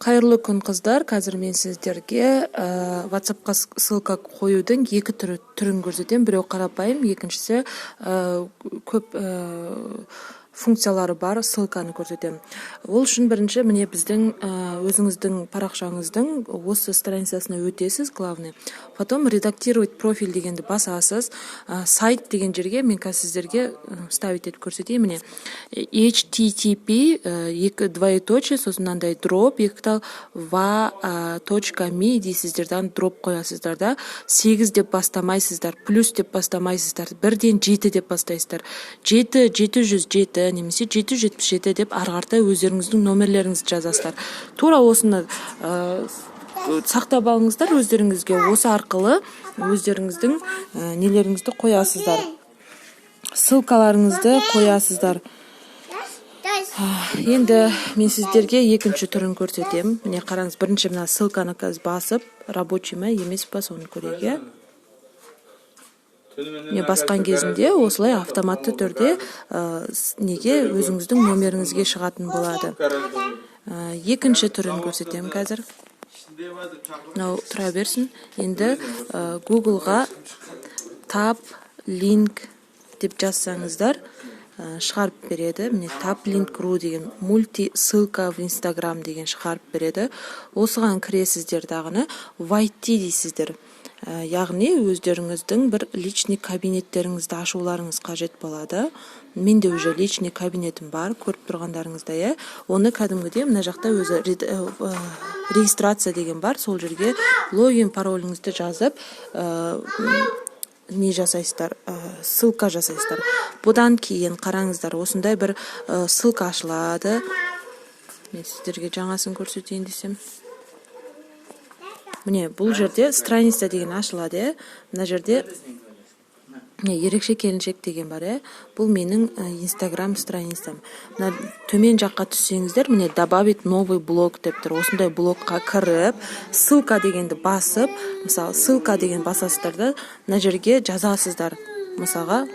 Кайырлуу күн кыздар. Қазір мен сіздерге WhatsApp-ка ссылка коюдун екі түрүн көрсөтөм. Бирөө карапайым, экинчиси көп функциялары бар ссылканы көрсөтөм. Ол үшін бірінші міне біздің өзіңіздің парақшаңыздың осы страницасына өтесіз, главный. Потом редактировать профиль дегенді басасыз. Сайт деген жерге мен қазір сіздерге ставить етіп көрсетейін. Міне http двоеточие сосын мынандай дроп va.me дейсіздерден дроп қоясыздар да. 8 деп бастамайсыздар, плюс деп бастамайсыздар, 1-ден 7 деп бастайсыздар. 707 немесе 777 деп ары қарата өздеріңіздің номерлеріңізді жазасыздар. Тура осыны сақтап алыңыздар өздеріңізге. Осы арқылы өздеріңіздің нелеріңізді қоясыздар. Ссылкаларыңызды қоясыздар. Енді мен сіздерге екінші түрін көрсетем. Міне қараңыз, бірінші мына ссылканы қазір басып, рабочий ма емес па соны көрейік. Не басқан кезінде осылай автоматты түрде неге өзіңіздің номеріңізге шығатын болады. Екінші түрін көрсетем қазір. Тұра берсін. Енді Google-ға tap link деп жазсаңыздар шығарып береді. Міне tap link.ru деген мульти ссылка в Instagram деген шығарып береді. Осыған кіресіздер дағыны войти дейсіздер. Яғни өздеріңіздің бір личный кабинеттеріңізді ашуларыңыз қажет болады. Менде уже личный кабинетім бар, көріп тұрғандарыңызда, оны кәдімгідей мына жақта өзі регистрация деген бар, сол жерге логин пароліңізді жазып не жасайсыздар, ссылка жасайсыздар. Бұдан кейін қараңыздар, осындай бір ссылка ашылады. Мен сіздерге жаңасын көрсетейін десем. Міне, бұл жерде страница деген ашылады. Мына жерде ерекше келіншек деген бар. Бұл менің Instagram страницам. Мына төмен жаққа түссеңіздер, міне добавить новый блог деп тұр. Осындай блогқа кіріп, ссылка дегенді басып, мысалы, ссылка деген басасыздар да, мына жерге жазасыздар. Мысалға,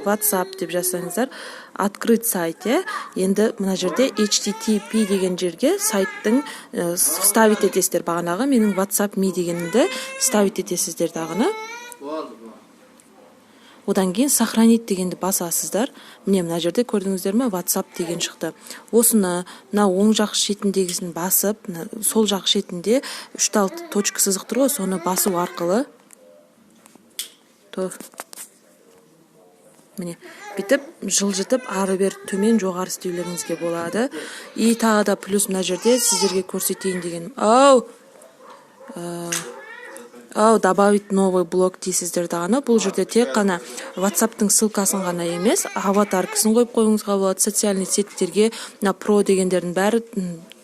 WhatsApp деп жазсаңыздар, открыть сайт. Енді мына жерде http деген жерге сайттың вставить етесіздер. Бағанағы менің WhatsApp.me дегенімді вставить етесіздер дағыны. Одан кейін сохранить дегенді басасыздар. Міне мына жерде көрдіңіздер ме, WhatsApp деген шықты. Осыны мына оң жақ шетіндегісін басып, сол жақ шетінде 3-6 точка сызық тұр ғой, соны басу арқылы міне бітіп жылжытып ары бер төмен жоғары істеулеріңізге болады. И тағы да плюс мына жерде сіздерге көрсетейін деген. Добавить новый блог дейсіздер дағаны. Бұл жерде тек қана WhatsApp-тың ссылкасын ғана емес, аватаркасын қойып қойыңызға болады. Социальный сеттерге про дегендердің бәрі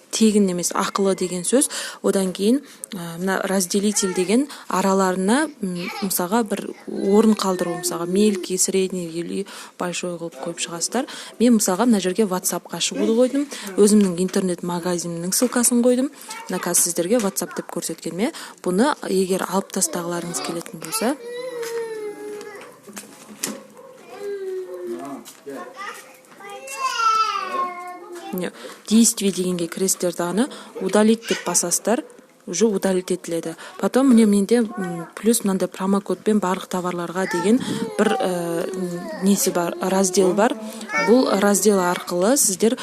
тегін емес, ақылы деген сөз. Одан кейін мына разделитель деген араларына мысалға бір орын қалдыру, мысалға мелкий, средний или большой қылып қойып шығасыздар. Мен мысалға мына жерге WhatsApp-қа шығуды қойдым. Өзімнің интернет-магазинімнің ссылкасын қойдым. Мына қазір сіздерге WhatsApp деп көрсеткенме, бұны егер алып тастағыларыңыз келетін болса, действие дегенге кіресіздер дағыны удалить деп басасыздар, уже удалить етіледі. Потом менде плюс мынандай промокодпен барлық товарларға деген бір несі бар, раздел бар. Бұл раздел арқылы сіздер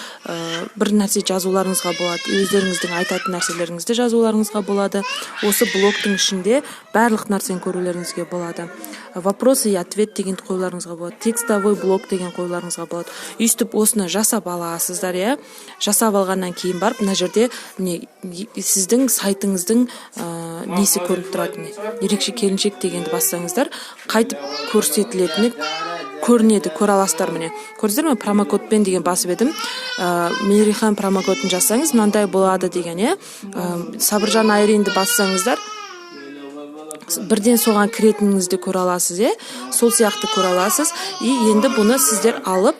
бір нәрсе жазуларыңызға болады. Өздеріңіздің айтатын нәрселеріңізді жазуларыңызға болады. Осы блогтың ішінде барлық нәрсені көрулеріңізге болады. Вопросы и ответ деген қойларыңызға болады. Текстовой блог деген қойларыңызға болады. Үстіп осыны жасап аласыздар, жасап алғаннан кейін барып, мына жерде сіздің сайтыңыздың несі көрініп тұрады. Ерекше келіншек дегенді бассаңыздар, қайтып көрсетілетіні көрінеді, көре аласыздар. Міне көрдіңіздер ме, промокодпен деген басып едім. Мейрихан промокодын жазсаңыз мынандай болады деген. Сабыржан Айринді бассаңыздар, бірден соған кіретініңізді көре аласыз, сол сияқты көре аласыз. И енді бұны сіздер алып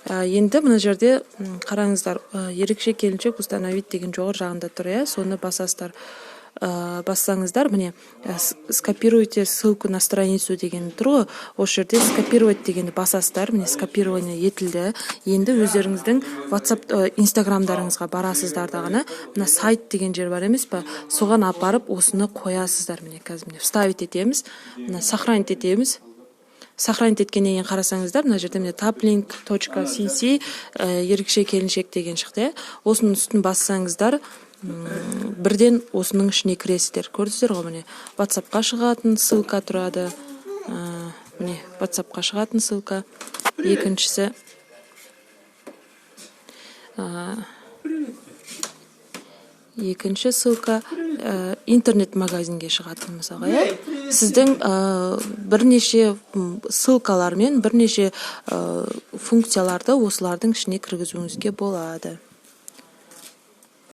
енді мына жерде қараңыздар, ерекше келіншек установить деген жоғары жағында тұр, соны басасыздар. бассаңыздар, міне скопируйте ссылку на страницу деген тұр ғой, осы жерде скопировать дегенді басасыздар. Міне скопирование етілді. Енді өздеріңіздің WhatsApp, Instagramдарыңызға барасыздар да ғана, мына сайт деген жер бар емес па, соған апарып осыны қоясыздар. Міне қазір міне вставить етеміз, мына сохранить етеміз. Сохранить еткеннен кейін қарасаңыздар, мына жерде міне taplink.cc ерекше келіншек деген шықты. Осының үстін бассаңыздар, бірден осының ішіне кіресіздер. Көрдіңіздер ғой, міне WhatsApp-қа шығатын ссылка тұрады. Міне WhatsApp-қа шығатын ссылка. Екіншісі екінші ссылка интернет-магазинге шығатын мысалға. Сіздің бірнеше ссылкалар мен бірнеше функцияларды осылардың ішіне кіргізуіңізге болады.